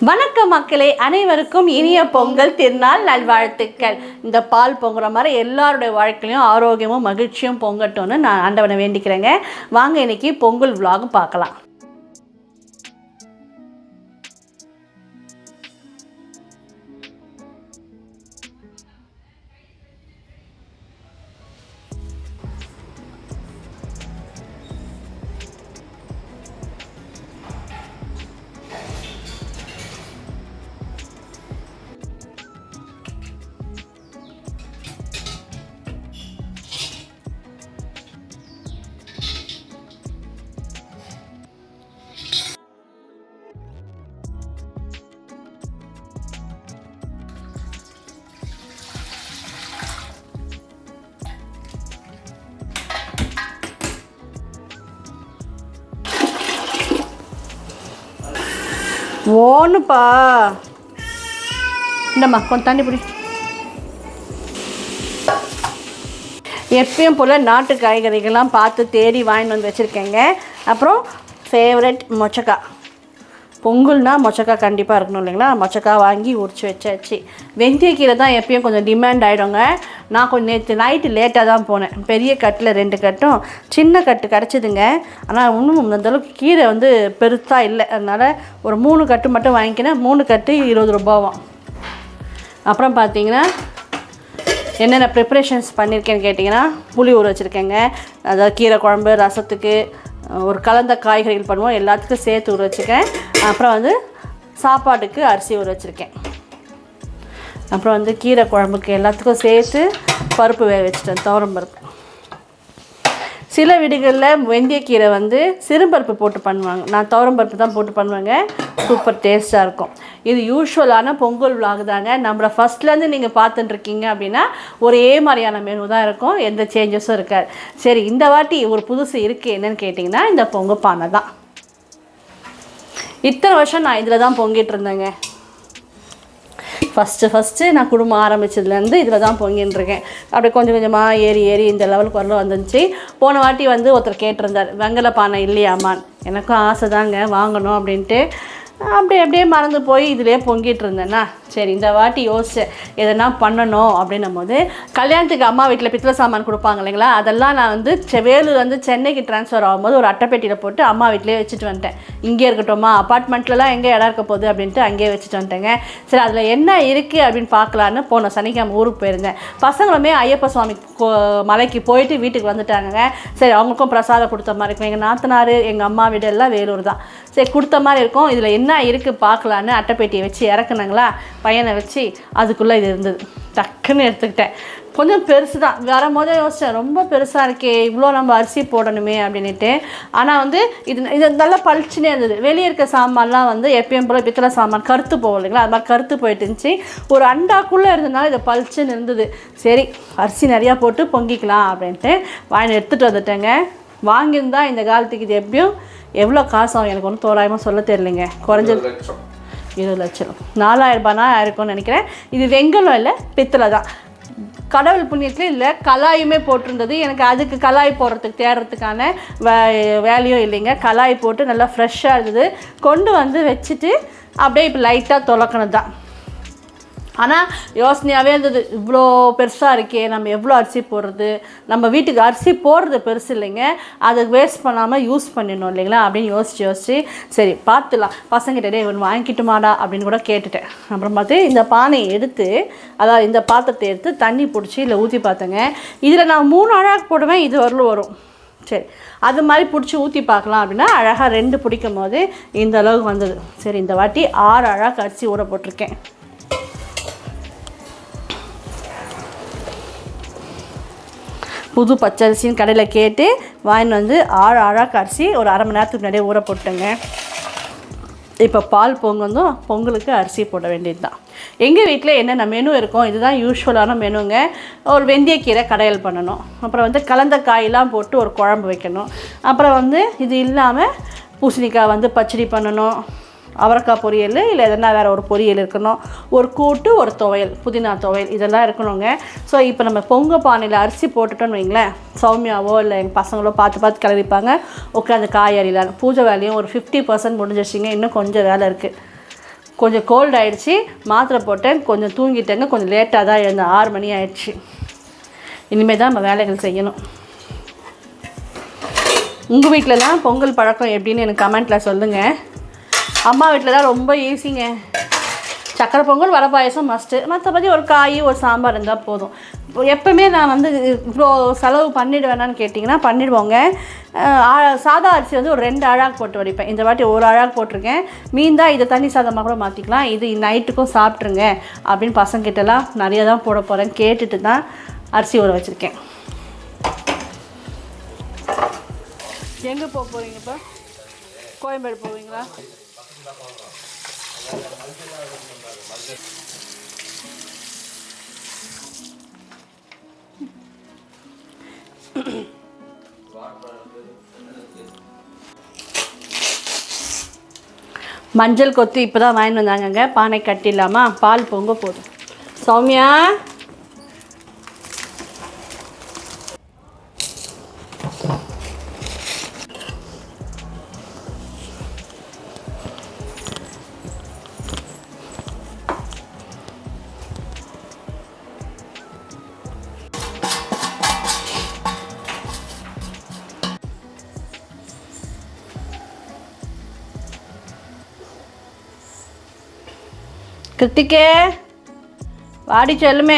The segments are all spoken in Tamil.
வணக்கம் மக்களே, அனைவருக்கும் இனிய பொங்கல் திருநாள் நல்வாழ்த்துக்கள். இந்த பால் பொங்குற மாதிரி எல்லாருடைய வாழ்க்கையிலையும் ஆரோக்கியமும் மகிழ்ச்சியும் பொங்கட்டும்னு நான் ஆண்டவனை வேண்டிக்கிறேங்க. வாங்க இன்னைக்கு பொங்கல் vlog பார்க்கலாம். ஓனுப்பா இந்தம்மா கொஞ்சம் தண்ணி பிடி. எப்பயும் போல் நாட்டு காய்கறிகள்லாம் பார்த்து தேடி வாங்கிட்டு வந்து வச்சுருக்கேங்க. அப்புறம் ஃபேவரட் மொச்சக்காய். பொங்கல்னா மொச்சக்காய் கண்டிப்பாக இருக்கணும் இல்லைங்களா? மொச்சக்காய் வாங்கி உரிச்சு வச்சாச்சு. வெந்தயக்கீரை தான் எப்பயும் கொஞ்சம் டிமாண்ட் ஆகிடுங்க. நான் கொஞ்சம் நேற்று நைட்டு லேட்டாக தான் போனேன். பெரிய கட்டில் 2 கட்டும் சின்ன கட்டு கிடச்சிதுங்க. ஆனால் இன்னும் அந்தளவுக்கு கீரை பெருசாக இல்லை. அதனால் ஒரு 3 கட்டு மட்டும் வாங்கிக்கினேன். 3 கட்டு 20 ரூபாவும். அப்புறம் பார்த்தீங்கன்னா என்னென்ன ப்ரிப்ரேஷன்ஸ் பண்ணியிருக்கேன்னு கேட்டிங்கன்னா, புளி ஊற வச்சுருக்கேங்க. அதாவது கீரை குழம்பு, ரசத்துக்கு ஒரு கலந்த காய்கறிகள் பண்ணுவோம், எல்லாத்துக்கும் சேர்த்து ஊற வச்சுருக்கேன். அப்புறம் சாப்பாட்டுக்கு அரிசி ஊற வச்சுருக்கேன். அப்புறம் கீரை குழம்புக்கு எல்லாத்துக்கும் சேர்த்து பருப்பு வேக வச்சுட்டேன், துவரம் பருப்பு. சில வீடுகளில் வெந்தயக்கீரை சிறுபருப்பு போட்டு பண்ணுவாங்க. நான் துவரம் பருப்பு தான் போட்டு பண்ணுவேங்க. சூப்பர் டேஸ்ட்டாக இருக்கும். இது யூஸ்வலான பொங்கல் vlog தாங்க. நம்மளை ஃபஸ்ட்லேருந்து நீங்கள் பார்த்துட்டுருக்கீங்க அப்படின்னா ஒரே மாதிரியான மெனு தான் இருக்கும், எந்த சேஞ்சஸும் இருக்காது. சரி, இந்த வாட்டி ஒரு புதுசு இருக்குது. என்னென்னு கேட்டிங்கன்னா, இந்த பொங்கல் பானை தான். இத்தனை வருஷம் நான் இதில் தான் பொங்கிட்டு இருந்தேங்க. ஃபஸ்ட்டு நான் குடும்பம் ஆரம்பித்ததுலேருந்து இதில் தான் பொங்கின்றிருக்கேன். அப்படியே கொஞ்சம் கொஞ்சமாக ஏறி இந்த லெவலுக்கு வரல வந்துச்சு. போன வாட்டி ஒருத்தர் கேட்டிருந்தார், வெங்கல பானை இல்லையாமான்னு. எனக்கும் ஆசை தாங்க வாங்கணும் அப்படின்ட்டு. அப்படியே மறந்து போய் இதிலே பொங்கிட்டு இருந்தேன்னா, சரி இந்த வாட்டி யோசிச்சேன் எதனா பண்ணணும் அப்படின்னும் போது, கல்யாணத்துக்கு அம்மா வீட்டில் பித்தளை சாமான் கொடுப்பாங்க இல்லைங்களா, அதெல்லாம் நான் வேலூர் சென்னைக்கு ட்ரான்ஸ்ஃபர் ஆகும்போது ஒரு அட்டைப்பெட்டியில் போட்டு அம்மா வீட்டிலே வச்சுட்டு வந்துட்டேன். இங்கே இருக்கட்டும்மா, அப்பார்ட்மெண்ட்லலாம் எங்கே இடம் இருக்க போகுது அப்படின்ட்டு அங்கேயே வச்சுட்டு வந்துட்டேங்க. சரி, அதில் என்ன இருக்குது அப்படின்னு பார்க்கலான்னு போன சனிக்கிழமை ஊருக்கு போயிருந்தேன். பசங்களுமே ஐயப்ப சுவாமி மலைக்கு போயிட்டு வீட்டுக்கு வந்துட்டாங்க. சரி, அவங்களுக்கும் பிரசாதம் கொடுத்த மாதிரி இருக்கும். எங்கள் நாத்தனார், எங்கள் அம்மா வீடு எல்லாம் வேலூர் தான். சரி, கொடுத்த மாதிரி இருக்கும். இதில் என்ன இருக்குது பார்க்கலான்னு அட்டைப்பெட்டியை வச்சு இறக்குனாங்களா, பையனை வச்சு அதுக்குள்ளே இது இருந்தது. டக்குன்னு எடுத்துக்கிட்டேன். கொஞ்சம் பெருசு தான். வரும்போதே யோசித்தேன், ரொம்ப பெருசாக இருக்கே, இவ்வளோ நம்ம அரிசி போடணுமே அப்படின்ட்டு. ஆனால் இது நல்லா பளிச்சுனே இருந்தது. வெளியே இருக்க சாமான்லாம் எப்பயும் போல் பித்தளை சாமான் கருத்து போகும் இல்லைங்களா, அது மாதிரி கருத்து போயிட்டு இருந்துச்சு. ஒரு அண்டாக்குள்ளே இருந்ததுனால இது பளிச்சுன்னு இருந்தது. சரி, அரிசி நிறையா போட்டு பொங்கிக்கலாம் அப்படின்ட்டு வாங்கி எடுத்துகிட்டு வந்துட்டேங்க. வாங்கியிருந்தா இந்த காலத்துக்கு இது எப்படியும் எவ்வளோ காசு ஆகும் எனக்கு ஒன்றும் தோராயமாக சொல்ல தெரியலைங்க. குறைஞ்சது 20 லட்சம் 4000 ரூபாய்னா இருக்கும்னு நினைக்கிறேன். இது வெங்கலம் இல்லை, பித்தளை தான். கடவுள் புண்ணியத்துலேயும் இல்லை, கலாயுமே போட்டிருந்தது. எனக்கு அதுக்கு கலாய் போடுறதுக்கு தேடுறதுக்கான வேலையும் இல்லைங்க. கலாய் போட்டு நல்லா ஃப்ரெஷ்ஷாக இருந்தது. கொண்டு வச்சுட்டு அப்படியே இப்போ லைட்டாக துலக்கணும் தான். ஆனால் யோசனையாகவே இருந்தது, இவ்வளோ பெருசாக இருக்கே, நம்ம எவ்வளோ அரிசி போடுறது, நம்ம வீட்டுக்கு அரிசி போடுறது பெருசு இல்லைங்க, அதை வேஸ்ட் பண்ணாமல் யூஸ் பண்ணிடணும் இல்லைங்களா அப்படின்னு யோசித்து சரி பார்த்துலாம். பசங்கிட்டே ஒன்று வாங்கிக்கிட்டுமாடா அப்படின்னு கூட கேட்டுட்டேன். அப்புறம் பார்த்து இந்த பானையை எடுத்து, அதாவது இந்த பாத்திரத்தை எடுத்து தண்ணி பிடிச்சி இல்லை ஊற்றி பார்த்தேங்க. இதில் நான் 3 அழகாக போடுவேன், இது வரலும் வரும். சரி, அது மாதிரி பிடிச்சி ஊற்றி பார்க்கலாம் அப்படின்னா அழகாக 2 பிடிக்கும் போது இந்த அளவுக்கு வந்தது. சரி, இந்த வாட்டி 6 அழகாக அரிசி ஊற போட்டிருக்கேன். புது பச்சரிசின்னு கடையில் கேட்டு வாங்கிட்டு 6 அழகாக அரிசி ஒரு அரை மணி நேரத்துக்கு முன்னாடியே ஊற போட்டுங்க. இப்போ பால் பொங்கலுக்கு அரிசி போட வேண்டியது தான். எங்கள் வீட்டில் என்னென்ன மெனு இருக்கும், இதுதான் யூஸ்வலான மெனுங்க. ஒரு வெந்தயக்கீரை கடையல் பண்ணணும். அப்புறம் கலந்த காயெல்லாம் போட்டு ஒரு குழம்பு வைக்கணும். அப்புறம் இது இல்லாமல் பூசணிக்காய் பச்சடி பண்ணணும். அவரைக்காய் பொரியல் இல்லை எதனா வேறு ஒரு பொரியல் இருக்கணும், ஒரு கூட்டு, ஒரு துவையல், புதினா துவையல், இதெல்லாம் இருக்கணுங்க. ஸோ இப்போ நம்ம பொங்க பானையில் அரிசி போட்டுட்டோன்னு வைங்களேன், சௌமியாவோ இல்லை எங்கள் பசங்களோ பார்த்து கிளறிப்பாங்க, உட்காந்து காய் அரியலாம். பூஜை வேலையும் ஒரு 50% முடிஞ்சிச்சிங்க. இன்னும் கொஞ்சம் வேலை இருக்குது. கொஞ்சம் கோல்டு ஆகிடுச்சி, மாத்திரை போட்டேன், கொஞ்சம் தூங்கிட்டேங்க. கொஞ்சம் லேட்டாக தான் எழுந்தேன், 6 மணி ஆயிடுச்சு. இனிமேல் தான் நம்ம வேலைகள் செய்யணும். உங்கள் வீட்டிலலாம் பொங்கல் பழக்கம் எப்படின்னு எனக்கு கமெண்ட்டில் சொல்லுங்கள். அம்மா வீட்டில் தான் ரொம்ப ஈஸிங்க. சக்கரை பொங்கல், வடை பாயசம் மஸ்ட்டு. மற்றபடி ஒரு காய், ஒரு சாம்பார் இருந்தால் போதும். எப்போவுமே நான் வந்து இவ்வளோ செலவு பண்ணிவிடுவேனான்னு கேட்டிங்கன்னா பண்ணிவிடுவோங்க. சாதா அரிசி வந்து ஒரு 2 அழாக்கு போட்டு வடிப்பேன். இந்த வாட்டி 1 அழாக்கு போட்டிருக்கேன். மீந்தால் இதை தண்ணி சாதமாக கூட மாற்றிக்கலாம். இது நைட்டுக்கும் சாப்பிட்ருங்க அப்படின்னு பசங்கிட்டலாம் நிறைய தான் போட போகிறேன். கேட்டுட்டு தான் அரிசி ஊற வச்சுருக்கேன். எங்கே போக போகிறீங்க இப்போ? கோயம்பேடு போவீங்களா? மஞ்சள் கொத்து இப்போ தான் வாங்கிட்டு வந்தாங்கங்க. பானை கட்டிடலாமா? பால் பொங்க போதும். சௌமியா, கிருத்திகே வாடி செல்லுமே,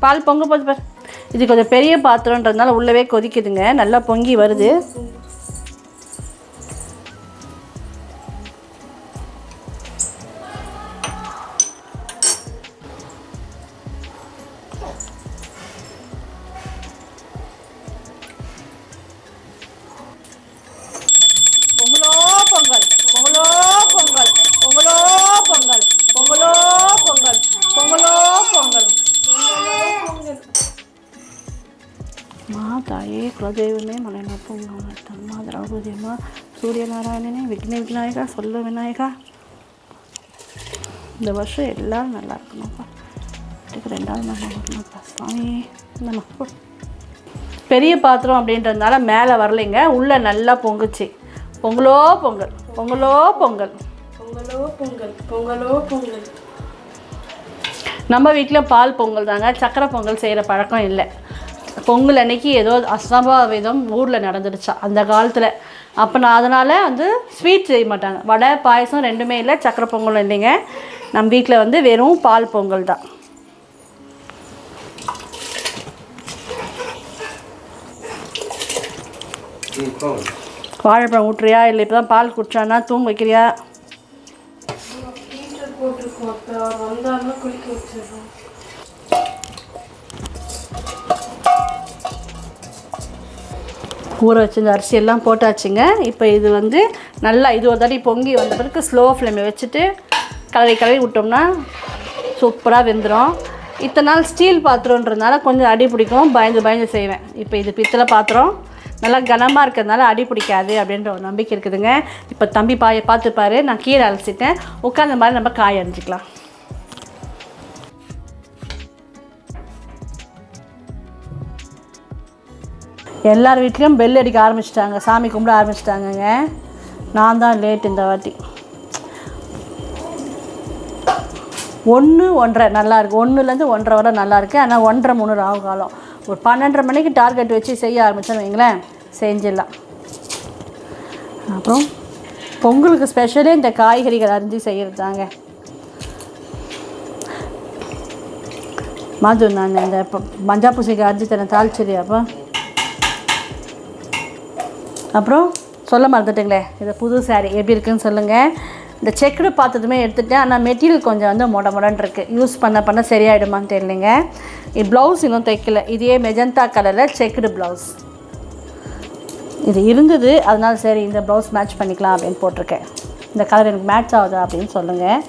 பால் பொங்க போது பார். இது கொஞ்சம் பெரிய பாத்திரன்றதுனால உள்ளவே கொதிக்குதுங்க. நல்லா பொங்கி வருது. பொங்கலோ பொங்கல், பொங்கலோ பொங்கல், பொங்கலோ பொங்கல், பொங்கலோ பொங்கல், பொங்கலோ பொங்கல். மாதாயே குலதெய்வமே மலையனப்பா திரௌபதியம்மா சூரியநாராயணனே விக்ன விநாயகா சொல்ல விநாயகா, இந்த வருஷம் எல்லோரும் நல்லா இருக்கணும்ப்பா. 2வது நாள் வரணும்ப்பா சுவாமி. நம்ம பெரிய பாத்திரம் அப்படின்றதுனால மேலே வரலைங்க, உள்ளே நல்லா பொங்குச்சு. பொங்கலோ பொங்கல், பொங்கலோ பொங்கல், பொங்கலோ பொங்கல், பொங்கலோ பொங்கல். நம்ம வீட்டில் பால் பொங்கல் தாங்க, சக்கரை பொங்கல் செய்கிற பழக்கம் இல்லை. பொங்கல் அன்னைக்கு ஏதோ அசம்பாவிதம் ஊரில் நடந்துடுச்சா அந்த காலத்தில். அப்போ நான் அதனால் வந்து ஸ்வீட் செய்ய மாட்டாங்க. வடை பாயசம் 2மே இல்லை, சக்கரை பொங்கலும் இல்லைங்க. நம்ம வீட்டில் வந்து வெறும் பால் பொங்கல் தான். வாழைப்பழம் ஊட்டுறியா இல்லை இப்போ தான் பால் குடிச்சானா தூங்க வைக்கிறியா? ஊற வச்சு இந்த அரிசியெல்லாம் போட்டாச்சுங்க. இப்போ இது வந்து நல்லா இது ஒரு தடவை பொங்கி வந்த பிறகு ஸ்லோ ஃப்ளேமில் வச்சுட்டு கலரி விட்டோம்னா சூப்பராக வெந்துடும். இத்தனை நாள் ஸ்டீல் பாத்திரன்றதுனால கொஞ்சம் அடி பிடிக்கும், பயந்து செய்வேன். இப்போ இது பித்தளை பாத்திரம், நல்லா கனமாக இருக்கிறதுனால அடி பிடிக்காது அப்படின்ற ஒரு நம்பிக்கை இருக்குதுங்க. இப்போ தம்பி பார்த்துப்பாரு, நான் கீரை அலசிட்டேன். உட்காந்த மாதிரி நம்ம காய் அரிஞ்சிக்கலாம். எல்லார் வீட்லேயும் பெல் அடிக்க ஆரம்பிச்சிட்டாங்க, சாமி கும்பிட ஆரம்பிச்சிட்டாங்கங்க. நான் தான் லேட் இந்த வாட்டி. 1, 1:30 நல்லாயிருக்கு. 1லேருந்து 1:30 வரை நல்லாயிருக்கு. ஆனால் 1:30, 3 ராகு காலம். ஒரு 12:30 மணிக்கு டார்கெட் வச்சு செய்ய ஆரம்பித்தோன்னு வைங்களேன், செஞ்சிடலாம். அப்புறம் பொங்கலுக்கு ஸ்பெஷலே இந்த காய்கறிகள் அரிஞ்சு செய்கிறது தாங்க. மது நான் இந்த மஞ்சா பூசைக்கு அரிஞ்சு தரேன், தாளிச்சது. அப்புறம் சொல்ல மறந்துட்டுங்களே, இது புது சாரீ எப்படி இருக்குதுன்னு சொல்லுங்கள். இந்த செக்குடு பார்த்ததுமே எடுத்துகிட்டேன். ஆனால் மெட்டீரியல் கொஞ்சம் வந்து மொடன்னு இருக்குது. யூஸ் பண்ண சரியாயிடுமான்னு தெரியலைங்க. ப்ளவுஸ் இன்னும் தைக்கல. இதே மெஜந்தா கலரில் செக்குடு ப்ளவுஸ் இது இருந்தது, அதனால சரி இந்த ப்ளவுஸ் மேட்ச் பண்ணிக்கலாம் அப்படின்னு போட்டிருக்கேன். இந்த கலர் எனக்கு மேட்ச் ஆகுதா அப்படின்னு சொல்லுங்கள்.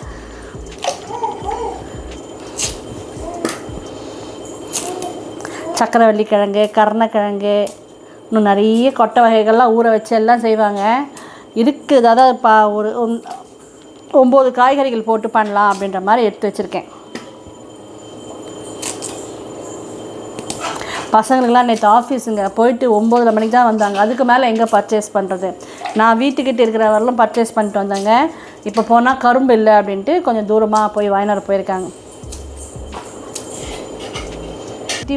சக்கரவள்ளி கிழங்கு, கருணக்கிழங்கு, இன்னும் நிறைய கொட்டை வகைகள்லாம் ஊற வச்சு எல்லாம் செய்வாங்க இருக்குது. அதாவது ஒரு 9 காய்கறிகள் போட்டு பண்ணலாம் அப்படின்ற மாதிரி எடுத்து வச்சுருக்கேன். பசங்களுக்கெல்லாம் நேற்று ஆஃபீஸுங்க போயிட்டு 9 மணிக்கு தான் வந்தாங்க. அதுக்கு மேலே எங்கே பர்ச்சேஸ் பண்ணுறது? நான் வீட்டுக்கிட்ட இருக்கிற வரலும் பர்ச்சேஸ் பண்ணிட்டு வந்தேங்க. இப்போ போனால் கரும்பு இல்லை அப்படின்ட்டு கொஞ்சம் தூரமாக போய் வாங்கினார் போயிருக்காங்க.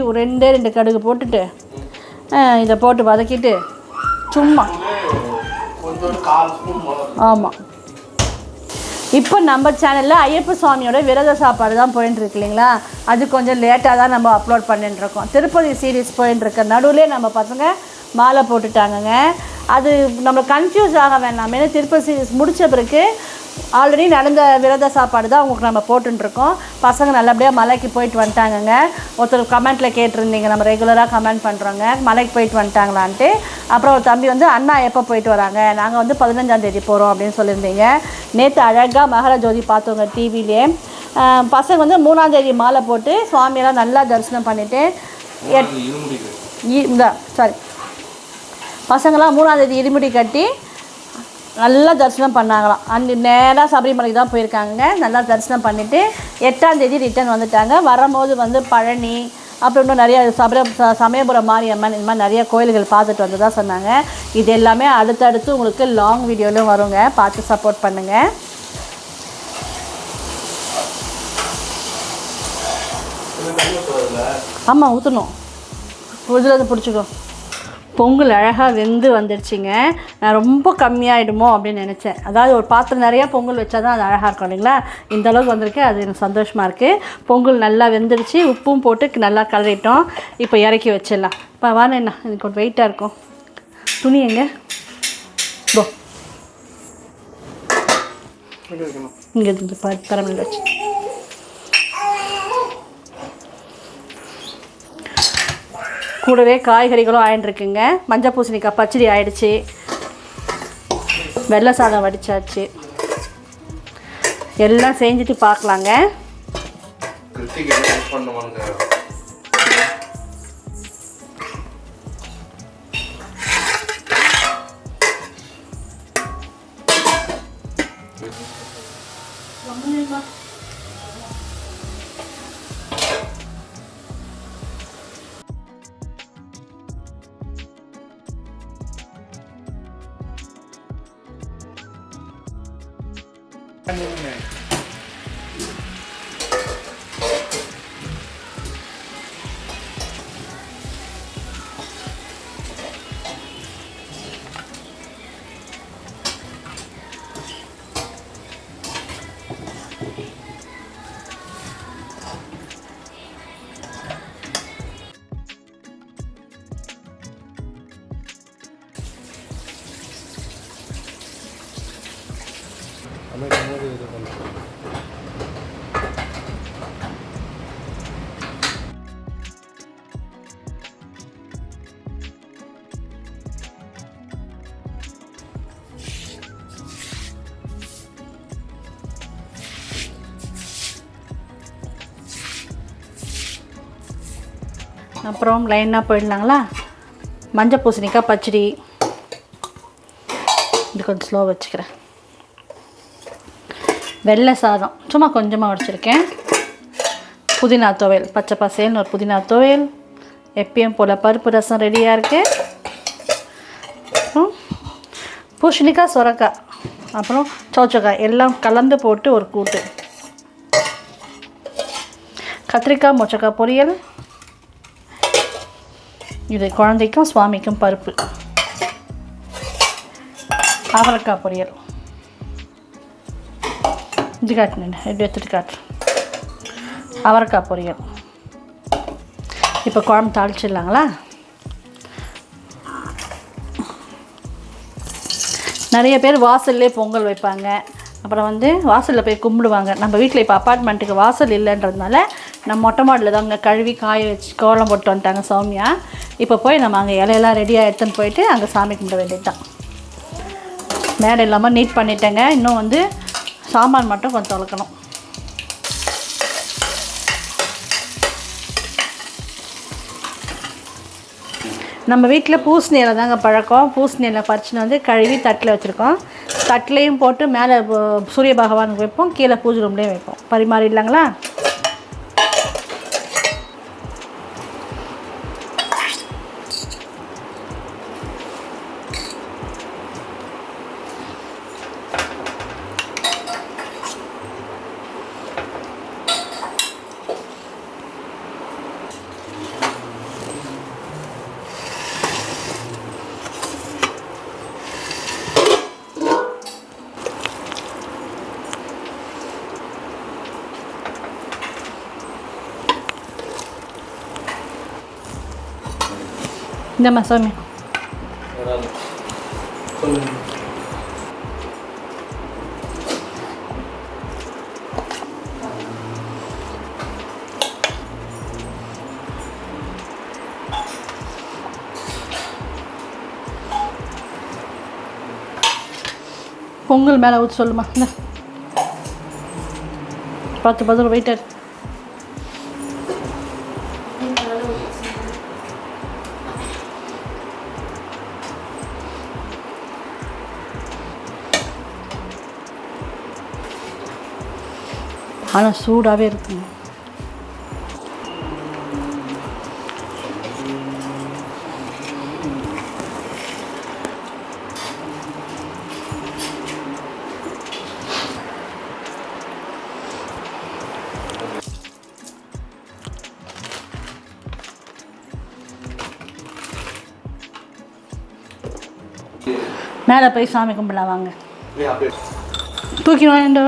ஒரு 2 கடுகு போட்டுட்டு இதை போட்டு வதக்கிட்டு சும்மா ஆமாம். இப்போ நம்ம சேனலில் ஐயப்ப சுவாமியோட விரத சாப்பாடு தான் போயின்ட்டுருக்கு இல்லைங்களா, அது கொஞ்சம் லேட்டாக தான் நம்ம அப்லோட் பண்ணிட்டுருக்கோம். திருப்பதி சீரீஸ் போயின்ட்டுருக்க நடுவில் நம்ம பசங்க மாலை போட்டுட்டாங்கங்க. அது நம்ம கன்ஃபியூஸ் ஆக வேண்டாம். ஏன்னா திருப்பதி சீரீஸ் முடித்த பிறகு ஆல்ரெடி நடந்த விரத சாப்பாடு தான் உங்களுக்கு நம்ம போட்டுருக்கோம். பசங்க நல்லபடியாக மலைக்கு போயிட்டு வந்துட்டாங்கங்க. ஒருத்தர் கமெண்ட்டில் கேட்டிருந்தீங்க, நம்ம ரெகுலராக கமெண்ட் பண்ணுறோங்க மலைக்கு போயிட்டு வந்துட்டாங்களான்ட்டு. அப்புறம் ஒரு தம்பி வந்து அண்ணா எப்போ போயிட்டு வராங்க, நாங்கள் வந்து 15ஆம் தேதி போகிறோம் அப்படின்னு சொல்லியிருந்தீங்க. நேற்று அழகாக மகர ஜோதி பார்த்தவங்க டிவிலே. பசங்க வந்து 3ஆம் தேதி மாலை போட்டு சுவாமியெல்லாம் நல்லா தரிசனம் பண்ணிவிட்டு பசங்களாம் 3ஆம் தேதி இருமுடி கட்டி நல்லா தரிசனம் பண்ணாங்களாம். அந்த நேராக சபரிமலைக்கு தான் போயிருக்காங்க. நல்லா தரிசனம் பண்ணிவிட்டு 8ஆம் தேதி ரிட்டர்ன் வந்துட்டாங்க. வரும்போது வந்து பழனி, அப்புறம் இன்னும் நிறையா சமயபுரம் மாரியம்மன், இந்த மாதிரி நிறைய கோயில்கள் பார்த்துட்டு வந்து தான் சொன்னாங்க. இது எல்லாமே அடுத்தடுத்து உங்களுக்கு லாங் வீடியோலையும் வருங்க, பார்த்து சப்போர்ட் பண்ணுங்கள். ஆமாம் ஊற்றணும், இதில் பிடிச்சிக்கோ. பொங்கல் அழகாக வெந்து வந்துடுச்சிங்க. நான் ரொம்ப கம்மியாகிடுமோ அப்படின்னு நினச்சேன். அதாவது ஒரு பாத்திரம் நிறையா பொங்கல் வச்சா தான் அது அழகாக இருக்கும் இல்லைங்களா. இந்த அளவுக்கு வந்திருக்கு, அது எனக்கு சந்தோஷமாக இருக்குது. பொங்கல் நல்லா வெந்துடுச்சு, உப்பும் போட்டு நல்லா கலரிட்டோம். இப்போ இறக்கி வச்சிடலாம். இப்போ வாங்க, என்ன எனக்கு கொஞ்சம் வெயிட்டாக இருக்கும். துணி எங்கே இங்கே பரமில் வச்சு கூடவே காய்கறிகளும் ஆயின்ட்டுருக்குங்க. மஞ்சள் பூசணிக்காய் பச்சடி ஆயிடுச்சு, வெள்ளை சாதம் வடிச்சாச்சு. எல்லாம் செஞ்சுட்டு பார்க்கலாங்க. அப்புறம் லைனாக போயிடலாங்களா. மஞ்சள் பூசணிக்காய் பச்சடி, இது கொஞ்சம் ஸ்லோ வச்சுக்கிறேன். வெள்ளை சாதம் சும்மா கொஞ்சமாக வச்சுருக்கேன். புதினா துவையல், பச்சை பசேல்னு ஒரு புதினா துவையல். எப்பயும் போல் பருப்பு ரசம் ரெடியாக இருக்குது. பூசணிக்காய் சுரக்காய் அப்புறம் சௌச்சக்காய் எல்லாம் கலந்து போட்டு ஒரு கூட்டு. கத்திரிக்காய் மொச்சக்காய் பொரியல். இது குழந்தைக்கும் சுவாமிக்கும் பருப்பு. அவரைக்காய் பொரியல். இது காட்டுனேன், எப்படி எடுத்துட்டு காட்டு. அவரைக்காய் பொரியல். இப்போ குழம்பு தாளிச்சிடலாங்களா. நிறைய பேர் வாசல்லே பொங்கல் வைப்பாங்க, அப்புறம் வந்து வாசலில் போய் கும்பிடுவாங்க. நம்ம வீட்டில் இப்போ அப்பார்ட்மெண்ட்டுக்கு வாசல் இல்லைன்றதுனால நம்ம மொட்டை மாடியில் தான் அங்கே கழுவி காய வச்சு கோலம் போட்டு வந்துட்டாங்க சௌமியா. இப்போ போய் நம்ம அங்கே இலையெல்லாம் ரெடியாக எடுத்துன்னு போயிட்டு அங்கே சாமி கும்பிட வேண்டியது தான். மேடை இல்லாமல் நீட் பண்ணிட்டேங்க. இன்னும் வந்து சாமான் மட்டும் கொஞ்சம் தொலைக்கணும். நம்ம வீட்டில் பூசணி இலை தாங்க பழக்கம். பூசணி இலை பறிச்சுன்னு வந்து கழுவி தட்டில் வச்சுருக்கோம். தட்டிலையும் போட்டு மேலே சூரிய பகவானுக்கு வைப்போம், கீழே பூஜை ரூம்லேயும் வைப்போம். பரிமாறிடலாங்களா. இந்தம்மா சாமி. பொங்கல் மேலே ஊற்றி சொல்லுமா. இந்த பார்த்து வெயிட்டர். ஆனால் சூடாகவே இருக்குங்க. மேலே போய் சாமி கும்பிடலாம் வாங்க. தூக்கி வாங்கிட்டு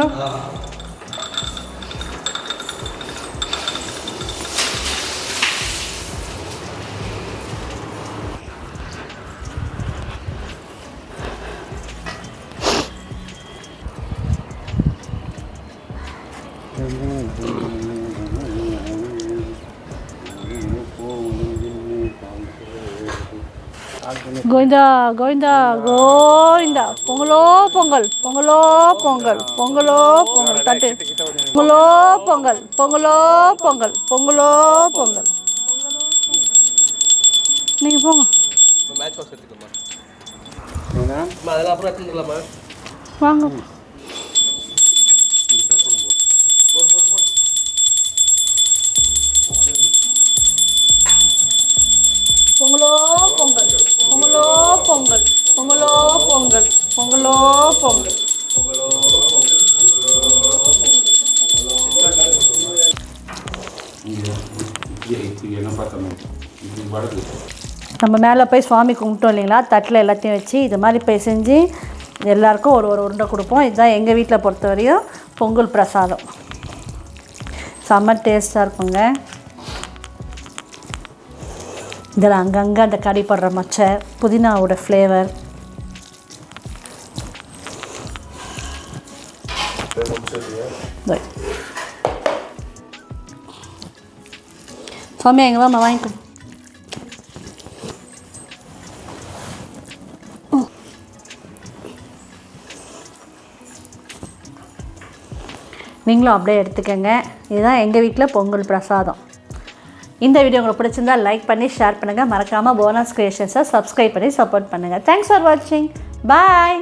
கோவிந்தா கோவிந்தா கோவிந்தா. பொங்கலோ பொங்கல், பொங்கலோ பொங்கல், பொங்கலோ பொங்கல். தட்டு. பொங்கலோ பொங்கல், பொங்கலோ பொங்கல், பொங்கலோ பொங்கல். நீங்கள் போங்க வாங்க. பொங்கலோ பொங்கல், பொங்கலோ பொங்கல், பொங்கலோ பொங்கல், பொங்கலோ பொங்கல். நம்ம மேலே போய் சுவாமி கும்பிட்டோம் இல்லைங்களா, தட்டில் எல்லாத்தையும் வச்சு இது மாதிரி போய் செஞ்சு எல்லாருக்கும் ஒரு ஒரு உருண்டை கொடுப்போம். இதுதான் எங்கள் வீட்டில் பொறுத்த வரையும் பொங்கல் பிரசாதம். செம்ம டேஸ்ட்டாக இருக்குங்க. இதில் அங்கங்கே அந்த கறி படுற மச்சை, புதினாவோட ஃப்ளேவர். சுவாமி எங்கே வாமா வாங்கிக்கோ. நீங்களும் அப்படியே எடுத்துக்கோங்க. இதுதான் எங்கள் வீட்டில் பொங்கல் பிரசாதம். இந்த வீடியோ உங்களுக்கு பிடிச்சிருந்தா லைக் பண்ணி ஷேர் பண்ணுங்கள். மறக்காமல் போனஸ் கிரியேஷன்ஸை சப்ஸ்கிரைப் பண்ணி சப்போர்ட் பண்ணுங்கள். தேங்க்ஸ் ஃபார் வாட்சிங். பாய்.